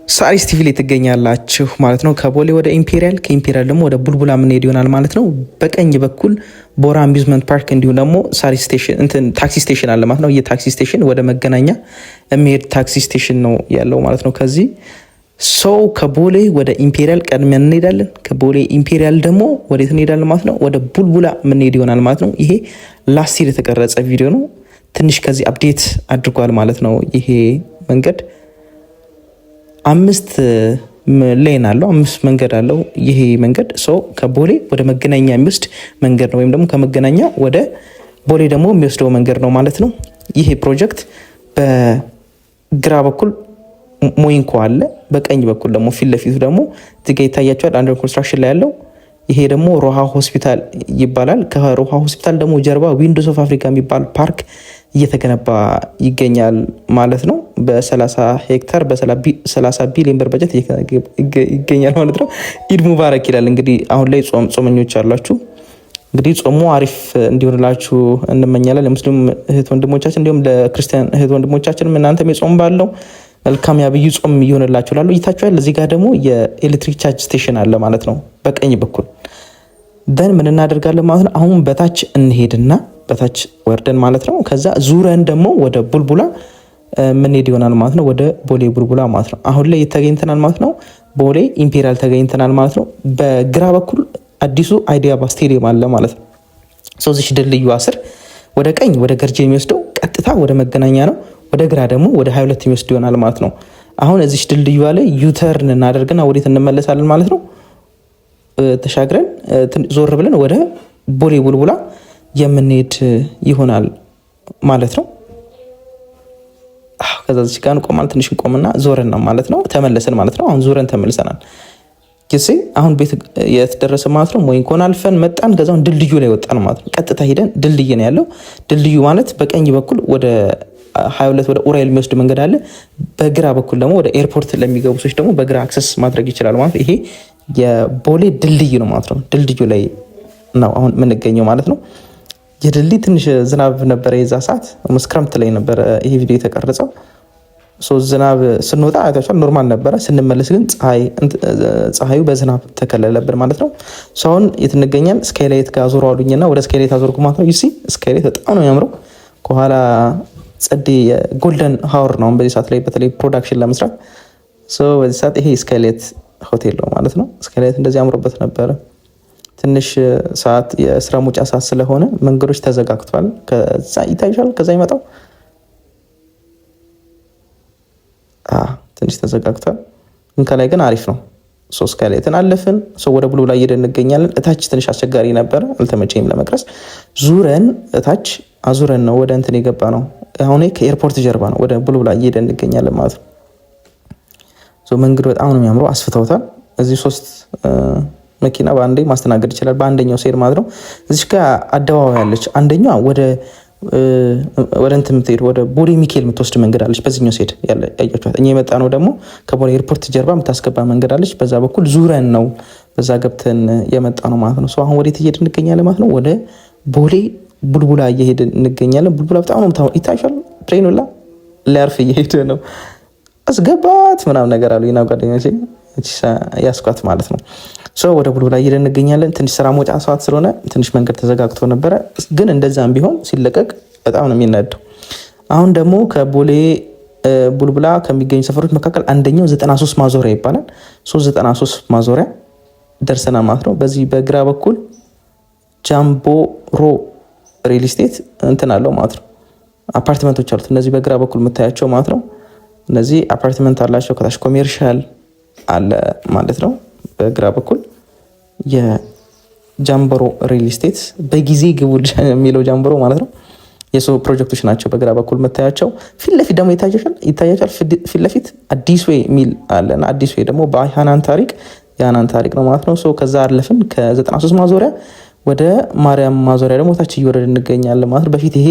ሳሪስ ቲቪ ላይ ትገኛላችሁ ማለት ነው። ከቦሌ ወደ ኢምፔሪያል፣ ከኢምፔሪያል ደግሞ ወደ ቡልቡላ የምንሄድ ይሆናል ማለት ነው። በቀኝ በኩል ቦራ አሚዝመንት ፓርክ እንዲሁም ደግሞ ሳሪስ ስቴሽን ታክሲ ስቴሽን አለ ማለት ነው። ይህ ታክሲ ስቴሽን ወደ መገናኛ የሚሄድ ታክሲ ስቴሽን ነው ያለው ማለት ነው። ከዚህ ሰው ከቦሌ ወደ ኢምፔሪያል ቀድመን እንሄዳለን። ከቦሌ ኢምፔሪያል ደግሞ ወዴት እንሄዳለን ማለት ነው? ወደ ቡልቡላ የምንሄድ ይሆናል ማለት ነው። ይሄ ላስት ይር የተቀረጸ ቪዲዮ ነው። ትንሽ ከዚህ አፕዴት አድርጓል ማለት ነው። ይሄ መንገድ 5 ሌን አለው፣ 5 መንገድ አለው። ይሄ መንገድ ሰው ከቦሌ ወደ መገናኛ የሚወስድ መንገድ ነው፣ ወይም ደግሞ ከመገናኛ ወደ ቦሌ ደግሞ የሚወስደው መንገድ ነው ማለት ነው። ይሄ ፕሮጀክት በግራ በኩል ሞይንኮ አለ፣ በቀኝ በኩል ደግሞ ፊት ለፊቱ ደግሞ እዚጋ ይታያቸዋል አንደር ኮንስትራክሽን ላይ ያለው ይሄ ደግሞ ሮሃ ሆስፒታል ይባላል። ከሮሃ ሆስፒታል ደግሞ ጀርባ ዊንዶስ ኦፍ አፍሪካ የሚባል ፓርክ እየተገነባ ይገኛል ማለት ነው። በ30 ሄክታር በ30 ቢሊዮን ብር በጀት ይገኛል ማለት ነው። ኢድ ሙባረክ ይላል። እንግዲህ አሁን ላይ ጾመኞች አላችሁ፣ እንግዲህ ጾሙ አሪፍ እንዲሆንላችሁ እንመኛለን። ለሙስሊም እህት ወንድሞቻችን እንዲሁም ለክርስቲያን እህት ወንድሞቻችን እናንተም የጾም ባለው መልካም ያብይ ጾም ይሆንላችሁ ላሉ ይታችኋል። እዚህ ጋር ደግሞ የኤሌክትሪክ ቻርጅ ስቴሽን አለ ማለት ነው በቀኝ በኩል። ደን ምን እናደርጋለን ማለት ነው? አሁን በታች እንሄድና በታች ወርደን ማለት ነው። ከዛ ዙረን ደግሞ ወደ ቡልቡላ ምንሄድ ይሆናል ማለት ነው። ወደ ቦሌ ቡልቡላ ማለት ነው። አሁን ላይ ተገኝተናል ማለት ነው። ቦሌ ኢምፔሪያል ተገኝተናል ማለት ነው። በግራ በኩል አዲሱ አይዲያ አበባ ስቴዲየም አለ ማለት ነው። እዚህ ድልድዩ ስር ወደ ቀኝ ወደ ገርጂ የሚወስደው ቀጥታ ወደ መገናኛ ነው። ወደ ግራ ደግሞ ወደ 22 የሚወስድ ይሆናል ማለት ነው። አሁን እዚህ ድልድዩ ላይ ዩተርን እናደርግና ወዴት እንመለሳለን ማለት ነው። ተሻግረን ዞር ብለን ወደ ቦሌ ቡልቡላ የምንሄድ ይሆናል ማለት ነው። ከዛ እዚህ ጋር እንቆማለን። ትንሽ እንቆምና ዞረን ነው ማለት ነው። ተመለሰን ማለት ነው። አሁን ዞረን ተመልሰናል። ጊዜ አሁን ቤት የተደረሰ ማለት ነው። ሞይንኮን አልፈን መጣን። ከዛውን ድልድዩ ላይ ወጣን ማለት ነው። ቀጥታ ሄደን ድልድይ ነው ያለው። ድልድዩ ማለት በቀኝ በኩል ወደ 22 ወደ ኡራኤል የሚወስድ መንገድ አለ። በግራ በኩል ደግሞ ወደ ኤርፖርት ለሚገቡ ሰዎች ደግሞ በግራ አክሰስ ማድረግ ይችላል ማለት ነው። ይሄ የቦሌ ድልድይ ነው ማለት ነው። ድልድዩ ላይ ነው አሁን የምንገኘው ማለት ነው። የድልድይ ትንሽ ዝናብ ነበረ፣ የዛ ሰዓት መስከረምት ላይ ነበረ ይሄ ቪዲዮ የተቀረጸው። ዝናብ ስንወጣ አይታችኋል፣ ኖርማል ነበረ። ስንመለስ ግን ፀሐዩ በዝናብ ተከለለብን ማለት ነው። አሁን የት እንገኛለን? ስካይላይት ጋር ዞሮ አሉኝና ወደ ስካይላይት አዞርኩ ማለት ነው። ዩሲ ስካይላይት በጣም ነው የሚያምረው። ከኋላ ጸዴ ጎልደን ሀወር ነው በዚህ ሰዓት ላይ በተለይ ፕሮዳክሽን ለመስራት በዚህ ሰዓት ይሄ ስካይላይት ሆቴል ነው ማለት ነው። ስካይላይት እንደዚህ አምሮበት ነበረ። ትንሽ ሰዓት የስራ ሙጫ ሰዓት ስለሆነ መንገዶች ተዘጋግቷል። ከዛ ይታይሻል፣ ከዛ ይመጣው ትንሽ ተዘጋግቷል፣ ግን ከላይ ግን አሪፍ ነው። ስካይላይትን አለፍን። ወደ ቡልቡላ እየሄድን እንገኛለን። እታች ትንሽ አስቸጋሪ ነበረ፣ አልተመቸኝም ለመቅረጽ። ዙረን እታች አዙረን ነው ወደ እንትን የገባ ነው። አሁን ከኤርፖርት ጀርባ ነው፣ ወደ ቡልቡላ እየሄድን እንገኛለን ማለት ነው። መንገዱ በጣም ነው የሚያምረው፣ አስፍተውታል። እዚህ 3 መኪና በአንዴ ማስተናገድ ይችላል፣ በአንደኛው ሴር ማለት ነው። እዚህ ጋር አደባባይ አለች። አንደኛዋ ወደ እንትን የምትሄድ ወደ ቦሌ ሚካኤል የምትወስድ መንገድ አለች። በዚህኛው ሴድ ያያችኋት። እኛ የመጣ ነው ደግሞ ከቦሌ ኤርፖርት ጀርባ የምታስገባ መንገድ አለች። በዛ በኩል ዙረን ነው በዛ ገብተን የመጣ ነው ማለት ነው። አሁን ወዴት እየሄድን እንገኛለን ማለት ነው? ወደ ቦሌ ቡልቡላ እየሄድን እንገኛለን። ቡልቡላ በጣም ነው ይታይሻል። ትሬኑ ሊያርፍ እየሄደ ነው። አስገባት ምናምን ነገር አሉ ና ጓደኞቼ፣ ያስኳት ማለት ነው። ወደ ቡልቡላ እየሄድን እንገኛለን። ትንሽ ስራ መውጫ ሰዓት ስለሆነ ትንሽ መንገድ ተዘጋግቶ ነበረ፣ ግን እንደዛም ቢሆን ሲለቀቅ በጣም ነው የሚነደው። አሁን ደግሞ ከቦሌ ቡልቡላ ከሚገኙ ሰፈሮች መካከል አንደኛው 93 ማዞሪያ ይባላል። 93 ማዞሪያ ደርሰናል ማለት ነው። በዚህ በግራ በኩል ጃምቦሮ ሪል ስቴት እንትን አለው ማለት ነው። አፓርትመንቶች አሉት እነዚህ በግራ በኩል የምታያቸው ማለት ነው። እነዚህ አፓርትመንት አላቸው። ከታች ኮሜርሻል አለ ማለት ነው። በግራ በኩል የጃምቦሮ ሪል ስቴት በጊዜ ግቡ የሚለው ጃምቦሮ ማለት ነው። የሰው ፕሮጀክቶች ናቸው በግራ በኩል የምታያቸው። ፊት ለፊት ደግሞ ይታያቸዋል። ፊት ለፊት አዲስ ዌይ የሚል አለና አዲስ ዌይ ደግሞ በሃናን ታሪክ ነው ማለት ነው። ከዛ አለፍን ከ93 ማዞሪያ ወደ ማርያም ማዞሪያ ደግሞ ታች እየወረድ እንገኛለን ማለት ነው። በፊት ይሄ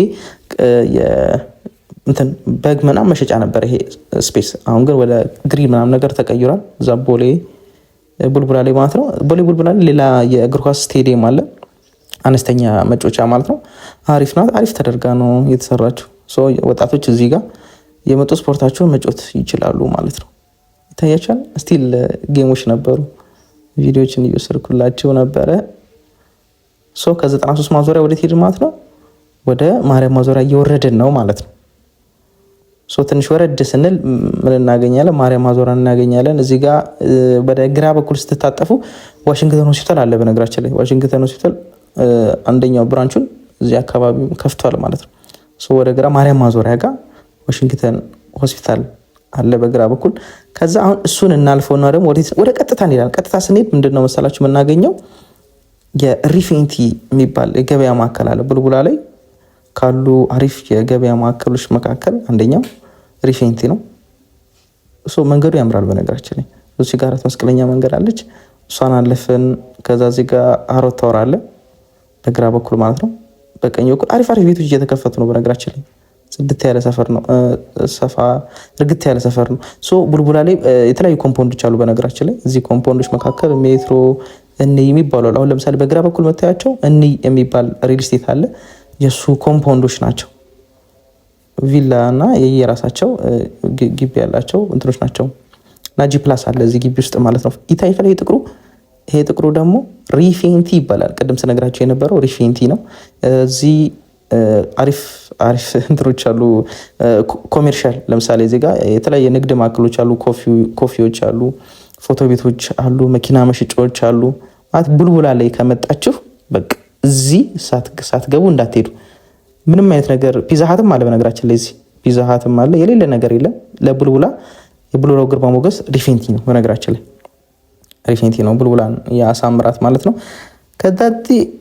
በግ ምናምን መሸጫ ነበር ይሄ ስፔስ። አሁን ግን ወደ ግሪን ምናምን ነገር ተቀይሯል። እዛ ቦሌ ቡልቡላ ላይ ማለት ነው። ቦሌ ቡልቡላ ላይ ሌላ የእግር ኳስ ስቴዲየም አለ፣ አነስተኛ መጮቻ ማለት ነው። አሪፍ ናት። አሪፍ ተደርጋ ነው የተሰራችው። ወጣቶች እዚህ ጋር የመጡ ስፖርታቸውን መጮት ይችላሉ ማለት ነው። ይታያችኋል። ስቲል ጌሞች ነበሩ፣ ቪዲዮዎችን እየወሰድኩላቸው ነበረ። ከ93 ማዞሪያ ወደ ሄድ ማለት ነው፣ ወደ ማርያም ማዞሪያ እየወረድን ነው ማለት ነው። ትንሽ ወረድ ስንል ምን እናገኛለን? ማርያም ማዞሪያ እናገኛለን። እዚህ ጋር ወደ ግራ በኩል ስትታጠፉ ዋሽንግተን ሆስፒታል አለ። በነገራችን ላይ ዋሽንግተን ሆስፒታል አንደኛው ብራንቹን እዚህ አካባቢ ከፍቷል ማለት ነው። ወደ ግራ ማርያም ማዞሪያ ጋር ዋሽንግተን ሆስፒታል አለ በግራ በኩል። ከዛ አሁን እሱን እናልፈውና ደግሞ ወደ ቀጥታ እንሄዳለን። ቀጥታ ስንሄድ ምንድነው መሰላችሁ የምናገኘው? የሪፌንቲ የሚባል የገበያ ማዕከል አለ። ቡልቡላ ላይ ካሉ አሪፍ የገበያ ማዕከሎች መካከል አንደኛው ሪፌንቲ ነው። መንገዱ ያምራል። በነገራችን ላይ እዚህ ጋር አራት መስቀለኛ መንገድ አለች። እሷን አለፍን። ከዛ እዚህ ጋር አሮት ታወር አለ በግራ በኩል ማለት ነው። በቀኝ በኩል አሪፍ ቤቶች እየተከፈቱ ነው። በነገራችን ላይ ጽድት ያለ ሰፈር ነው። እርግት ያለ ሰፈር ነው። ቡልቡላ ላይ የተለያዩ ኮምፓውንዶች አሉ። በነገራችን ላይ እዚህ ኮምፓውንዶች መካከል ሜትሮ እኒ የሚባሉ አሁን ለምሳሌ በግራ በኩል መታያቸው እኒ የሚባል ሪል ስቴት አለ። የእሱ ኮምፓውንዶች ናቸው። ቪላ እና የየራሳቸው ግቢ ያላቸው እንትኖች ናቸው። እና ጂ ፕላስ አለ እዚህ ግቢ ውስጥ ማለት ነው። ይታያል። ይሄ ጥቁሩ ደግሞ ሪፌንቲ ይባላል። ቅድም ስነግራቸው የነበረው ሪፌንቲ ነው። እዚህ አሪፍ እንትኖች አሉ። ኮሜርሻል ለምሳሌ እዚህ ጋር የተለያየ ንግድ ማዕከሎች አሉ። ኮፊዎች አሉ፣ ፎቶ ቤቶች አሉ፣ መኪና መሸጫዎች አሉ። ማለት ቡልቡላ ላይ ከመጣችሁ በቃ እዚህ ሳትገቡ እንዳትሄዱ። ምንም አይነት ነገር ፒዛ ሀትም አለ። በነገራችን ላይ እዚህ ፒዛ ሀትም አለ። የሌለ ነገር የለም። ለቡልቡላ የቡልቡላው ግርማ ሞገስ ሪፌንቲ ነው። በነገራችን ላይ ሪፌንቲ ነው ቡልቡላን ያሳምራት ማለት ነው። ከዛ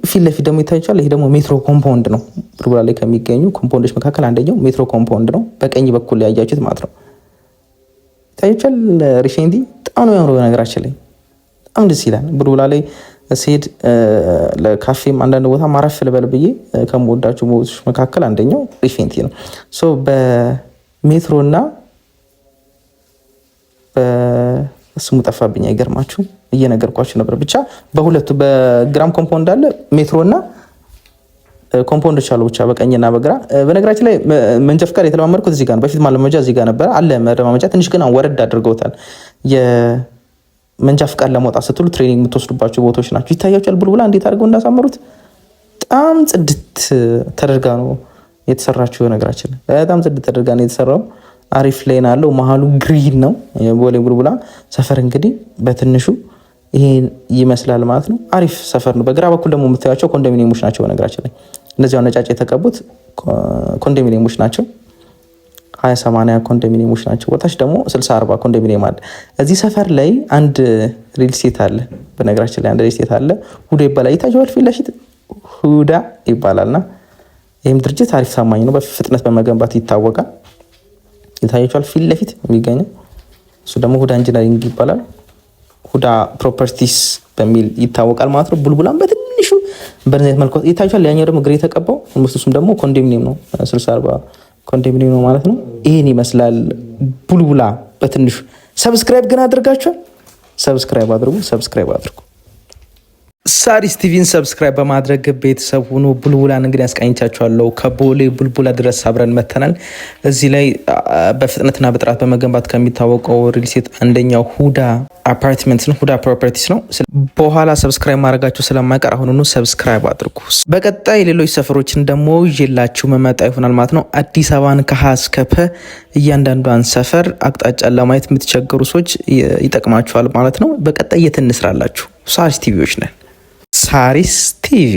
ፊት ለፊት ደግሞ ይታያል። ይሄ ደግሞ ሜትሮ ኮምፓውንድ ነው። ቡልቡላ ላይ ከሚገኙ ኮምፓውንዶች መካከል አንደኛው ሜትሮ ኮምፓውንድ ነው። በቀኝ በኩል ያያችሁት ማለት ነው። ይታያል። ሪፌንቲ በጣም ነው ያምረው። በነገራችን ላይ በጣም ደስ ይላል። ቡልቡላ ላይ ሲሄድ ለካፌም አንዳንድ ቦታ ማረፍ ልበል ብዬ ከምወዳቸው ቦታዎች መካከል አንደኛው ሪፌንቲ ነው። በሜትሮና ስሙ ጠፋብኝ፣ አይገርማችሁ እየነገርኳችሁ ነበር። ብቻ በሁለቱ በግራም ኮምፓውንድ አለ፣ ሜትሮና ኮምፓውንዶች አሉ ብቻ በቀኝና በግራ። በነገራችን ላይ መንጃ ፍቃድ የተለማመድኩት እዚህ ጋር ነው። በፊት ማለመጃ እዚህ ጋር ነበረ አለ መለማመጃ፣ ትንሽ ግን ወረድ አድርገውታል። መንጃ ፍቃድ ለመውጣት ስትሉ ትሬኒንግ የምትወስዱባቸው ቦታዎች ናቸው። ይታያቸዋል። ቡልቡላ እንዴት አድርገው እንዳሳመሩት በጣም ጽድት ተደርጋ ነው የተሰራችው። ነገራችን በጣም ጽድት ተደርጋ ነው የተሰራው። አሪፍ ሌን አለው። መሀሉ ግሪን ነው። የቦሌ ቡልቡላ ሰፈር እንግዲህ በትንሹ ይሄን ይመስላል ማለት ነው። አሪፍ ሰፈር ነው። በግራ በኩል ደግሞ የምታያቸው ኮንዶሚኒየሞች ናቸው። ነገራችን ላይ እነዚያው ነጫጭ የተቀቡት ኮንዶሚኒየሞች ናቸው። 20/80 ኮንዶሚኒየሞች ናቸው። ወታች ደግሞ 60/40 ኮንዶሚኒየም አለ። እዚህ ሰፈር ላይ አንድ ሪል ስቴት አለ። በነገራችን ላይ አንድ ሪል ስቴት አለ፣ ሁዳ ይባላል። ይታያችኋል። ፊት ለፊት ሁዳ ይባላልና ይህም ድርጅት አሪፍ ታማኝ ነው። በፍጥነት በመገንባት ይታወቃል። ይታያችኋል ፊት ለፊት የሚገኘው እሱ ደግሞ ሁዳ ኢንጂነሪንግ ይባላል። ሁዳ ፕሮፐርቲስ በሚል ይታወቃል ማለት ነው። ቡልቡላም በትንሹ በነዚህ መልኩ ይታያችኋል። ያኛው ደግሞ ግሬ የተቀባው እሱም ደግሞ ኮንዶሚኒየም ነው። 60/40 ኮንዶሚኒየም ነው ማለት ነው። ይሄን ይመስላል ቡልቡላ በትንሹ። ሰብስክራይብ ግን አድርጋችኋል? ሰብስክራይብ አድርጉ። ሳሪስ ቲቪን ሰብስክራይብ በማድረግ ቤተሰብ ሆኖ ቡልቡላን እንግዲህ ያስቃኝቻችኋለሁ። ከቦሌ ቡልቡላ ድረስ አብረን መተናል። እዚህ ላይ በፍጥነትና በጥራት በመገንባት ከሚታወቀው ሪልስቴት አንደኛው ሁዳ አፓርትመንት ነው፣ ሁዳ ፕሮፐርቲስ ነው። በኋላ ሰብስክራይብ ማድረጋችሁ ስለማይቀር አሁኑኑ ሰብስክራይብ አድርጉ። በቀጣይ ሌሎች ሰፈሮችን ደግሞ ይዤላችሁ መመጣ ይሆናል ማለት ነው። አዲስ አበባን ከሀ እስከ ፐ እያንዳንዷን ሰፈር አቅጣጫን ለማየት የምትቸገሩ ሰዎች ይጠቅማችኋል ማለት ነው። በቀጣይ የት እንስራላችሁ? ሳሪስ ቲቪዎች ነን። ሳሪስ ቲቪ